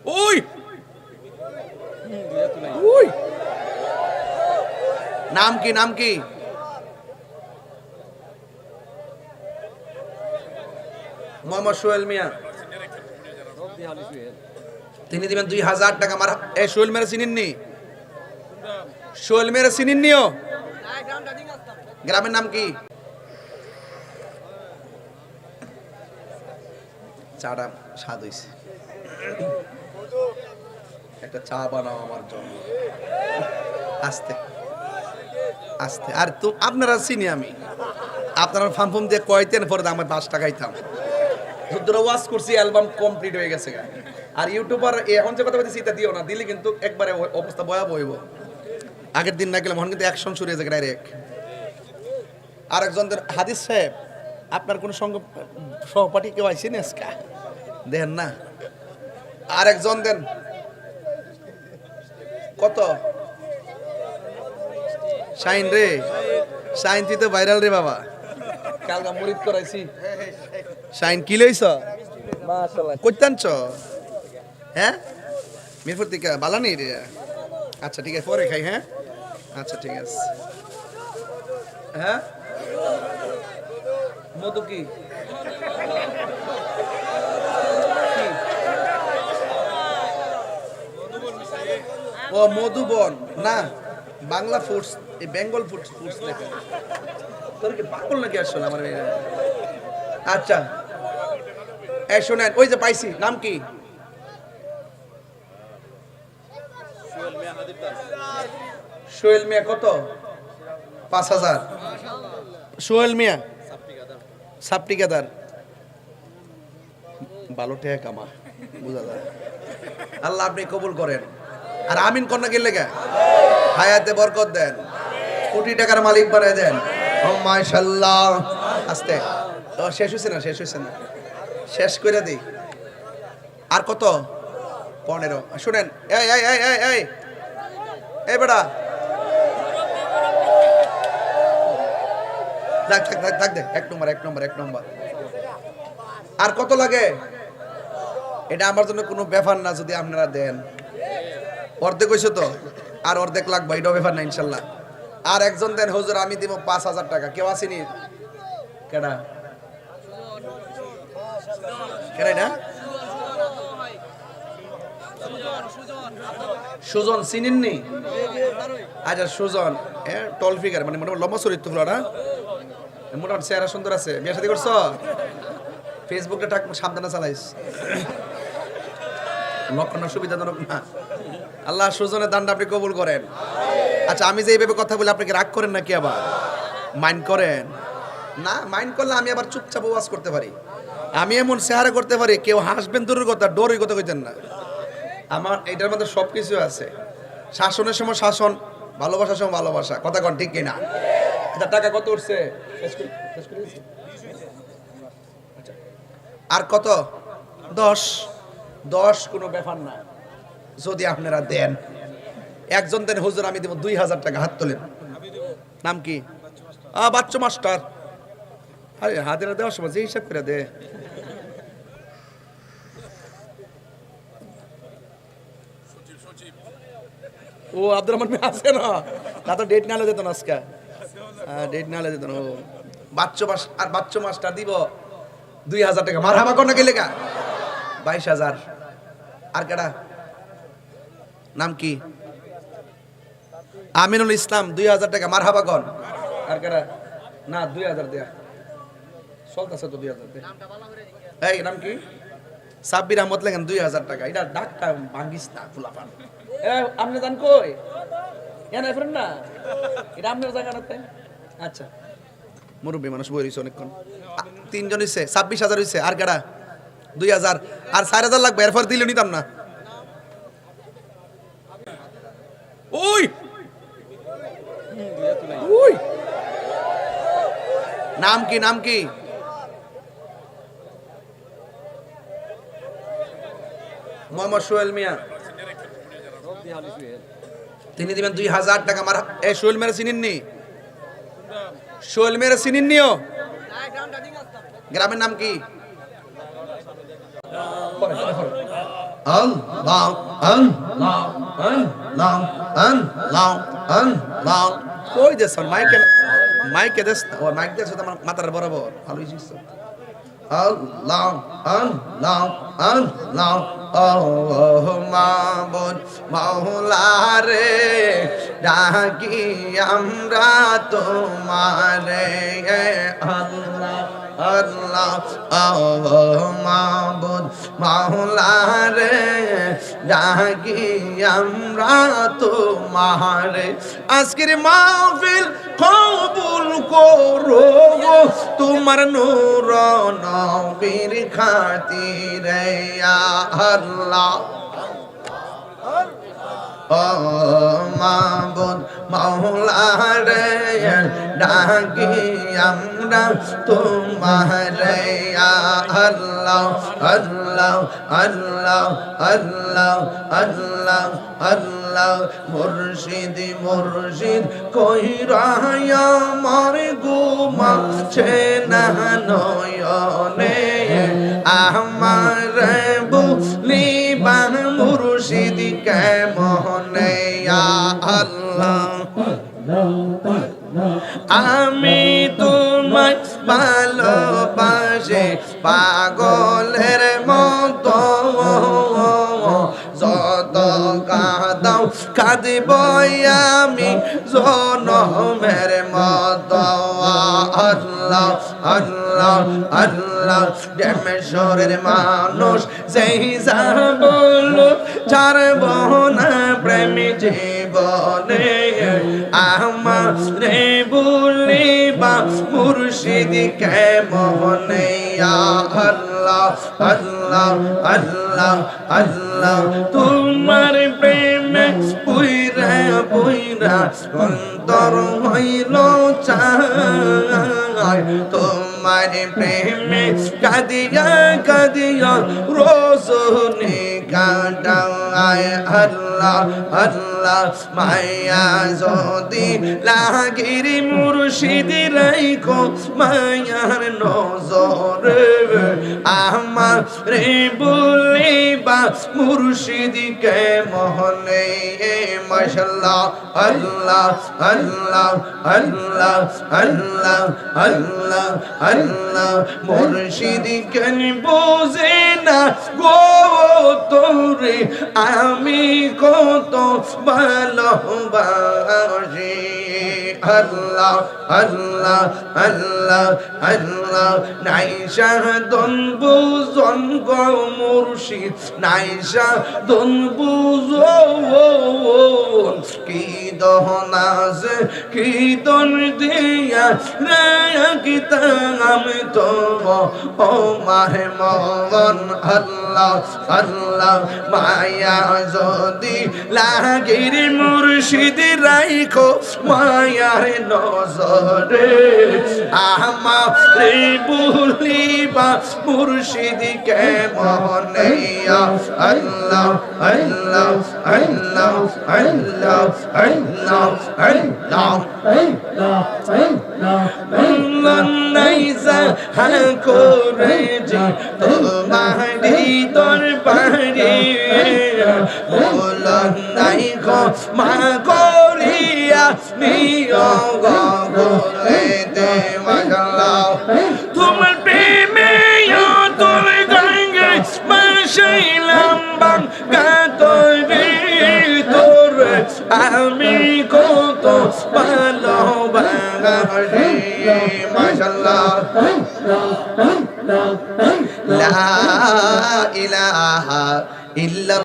ওই ওই নাম কি নাম কি? মোহাম্মদ সোহেল মিয়া। তিনি দিবেন 2000 টাকা। আমার এই সোহেল মেরে চিনেননি? সোহেল মেরে চিনেননিও? গ্রামের নাম কি? চাটা স্বাদ হইছে, একটা চা বানাও আমার জন্য। আস্তে আস্তে। আর তো আপনারা চিনি আমি, আপনারা ফার্ম দিয়ে কয়তেন পরে আমার 5 টাকা খাইতাম। যুদ্ধরা ওয়াজ করছি, অ্যালবাম কমপ্লিট হয়ে গেছে। আর ইউটিউবার এখন যে কথা বলতেছি এটা দিও না, দিলে কিন্তু একবারে অবস্থা ভয়াবহ হইব। আগের দিন না গেলাম, এখন কিন্তু অ্যাকশন শুরু হয়ে যাবে ডাইরেক্ট। আরেকজনদের হাদিস সাহেব, আপনার কোন সহপাঠী কেউ আইসেন আজকে? দেন না। আরেকজন দেন। কত? শাইন রে, শাইন তুই তো ভাইরাল রে বাবা। কালকা মুরিদ করাইছি। শাইন কি লইছ? মাশাআল্লাহ। কইতানছ? হ্যাঁ, মিরপুর থেকে বালানি রে। আচ্ছা ঠিক আছে, পরে খাই। হ্যাঁ আচ্ছা ঠিক আছে। হ্যাঁ, মধু কি? ও মধুবন না, বাংলা ফুডস, এই বেঙ্গল ফুডস লেখা। তোর কি পাগল নাকি আসলে আমার? আচ্ছা এই শোনেন, ওই যে পাইছি, নাম কি? সোহেল মিয়া। কত? 5000। সোহেল মিয়া সাপটি গাদার, ভালো টেকা কামা, বুঝা যায়। আল্লাহ আপনি কবুল করেন। আর আমিন কন্যা গেলে গে হায়াতে বরকত দেন, কোটি টাকার মালিক বানায় দেন। ও মাশাআল্লাহ। আস্তে। শেষ হয়েছে না? শেষ হয়েছে না? শেষ করে দিই। আর কত? 15। শুনেন, এই এই এই এই এই এই বেটা, থাক থাক থাক থাক দে। 1 নম্বর 1 নম্বর 1 নম্বর। আর কত লাগে? এটা আমার জন্য কোনো ব্যাপার না যদি আপনারা দেন। অর্ধেক হইছে তো, আর অর্ধেক লাগবে, এটাও ব্যাপার না ইনশাল্লাহ। আর একজন দেন, হুজুর আমি দিব 5000 টাকা। কেউ আসেনি? কেডা কেডা এটা? সুজন চিনেননি? আচ্ছা সুজন, টল ফিগার, মানে মোটামুটি লম্বা চরিত্র ফুলাটা, মোটামুটি চেহারা সুন্দর আছে। বিয়ে শাদী করছো? ফেসবুকটা টাক সাবধানে চালাইস, লক্ষণ সুবিধাজনক না। আল্লাহ সুজনের দানটা আপনি কবুল করেন। আচ্ছা আমি যে এইভাবে কথা বলি, আপনাকে রাগ করেন নাকি? আবার মাইন্ড করেন না? মাইন্ড করলে আমি আবার চুপচাপ ওয়াজ করতে পারি। আমি এমন চেহারা করতে পারি, কেউ হাসবেন দূরের কথা, ডোরই কথা কইতেন না। আমার এটার মধ্যে সব কিছু আছে। শাসনের সময় শাসন, ভালোবাসার সময় ভালোবাসা। কথা কন ঠিক কিনা? আচ্ছা টাকা কত উঠছে? আর কত? 10। 10 কোনো ব্যাপার না যদি আপনারা দেন। একজন দেন, হুজুর আমি দেব 2000 টাকা। হাত তোলেন। নাম কি? বাচ্চু মাস্টার। আরে হাতেরা দেওয়ার সময় যে হিসাব করে দে। ও আব্দুর রহমান আছে না? না তো ডেট নালে যেত না আজকে। ডেট নালে যেত না। ও বাচ্চু মাস্টার, আর বাচ্চু মাস্টার দিব 2000 টাকা। মারহাবা কোন গেলে গা 22000। আর কেডা? নাম কি? আমিনুল ইসলাম 2000 টাকা। মারহাবা কোন? আর কেডা? না 2000 দেয়া চলতেছে তো 2000 দে। এই নাম কি? সাব্বির আহমদ লেখেন 2000 টাকা। এটা ডাকটা ভাঙ্গিস না ফুলাপান। আপনি জান কই? এনে ফ্রেন্ড না, এটা আপনার জায়গা না তাই? আচ্ছা মুরব্বী মানুষ বই রইছে অনেকক্ষণ। 3 জন হইছে, 26000 হইছে। আর কেডা? 2000। আর 4000 লাগবে, এরপর দিলে নিতাম না। ওই ওই নাম কি? নাম কি? মোহাম্মদ সোহেল মিয়া। তিনি দিবেন 2000 টাকা। আমার এই সোহেল মেরে চিনেননি? সোহেল মেরে চিনেননিও? গ্রামের নাম কি? আল্লাহ আল্লাহ আল্লাহ আল্লাহ আল্লাহ কই দেছ মাইকে দেছ ও মাইক দেছ আমার মাথার বরাবর ভালো হইছিস আল্লাহ আল্লাহ আল্লাহ ও মাবুদ মাওলা রে ডাকি আমরা তোমারে আল্লাহ আল্লাহ ও মাবুদ মাওলা রে ডাকি আমরা তোমারে আজকের মাহফিল কবুল করো তোমার নূর নবীর খাতিরে ইয়া আল্লাহ ও মাবুদ মাওলা রে ডাকি আমরা তোমারে ইয়া আল্লাহ আল্লাহ আল্লাহ আল্লাহ আল্লাহ আল্লাহ মুর্শিদ মুর্শিদ কইরা আমার ঘুমাচ্ছে না নয়নে আমার বুলিবা মুর্শিদ কেমনে ইয়া আল্লাহ আমি তোমায় ভালোবাসি পাগলের মতো যত কাঁদাও কাঁদিব আমি জনমের মতো আল্লাহ আল্লাহ আল্লাহ ডেমেশ্বরের মানুষ সেই বল ছাড়ব না প্রেমী জীবনে আমারে বলিবা মুর্শিদ কেমনে আল্লাহ আল্লাহ আল্লাহ আল্লাহ তোমার প্রেমে পুইরা পুইরা অন্তর হইল চাই তোমার প্রেমে কাঁদিয়া কাঁদিয়া রোজনি কাটায় আল্লাহ আল্লাহ মায়া যদি লাগির মুর্শিদ রাইখো মায়ার নজরে আমার রে বলিবা মুর্শিদ কেমনে মাশাআল্লাহ আল্লাহ আল্লাহ আল্লাহ আল্লাহ আল্লাহ আল্লাহ মুর্শিদ কেন বোঝে না গো তোরে আমি কত ভালোবাসি আল্লাহ আল্লাহ আল্লাহ আল্লাহ নাই শাহদন বুজন গো মুর্শিদ নাই শাহদন বুজন কি দহনাজ কি দন দিয়া রাখিতা আমি তো ও মাহে মগন আল্লাহ আল্লাহ মায়া যদি লাগির মুর্শিদ রাইখো মায়ার নজরে আমারে বলিবা মুর্শিদ কেমনে আল্লাহ আল্লাহ আল্লাহ আল্লাহ আল্লাহ আল্লাহ আল্লাহ নাইজা করে যে তোমারি দরবারে বলন নাই গো মা করিয়া নিও গো বলেতে মাশাআল্লাহ তোমার প্রেমে তোর গঙ্গে মাশাইলাম বাঙ্গা তোরে তোর আমি কত ভালোবাসি মাশাআল্লাহ লা ইলাহা ইল্লা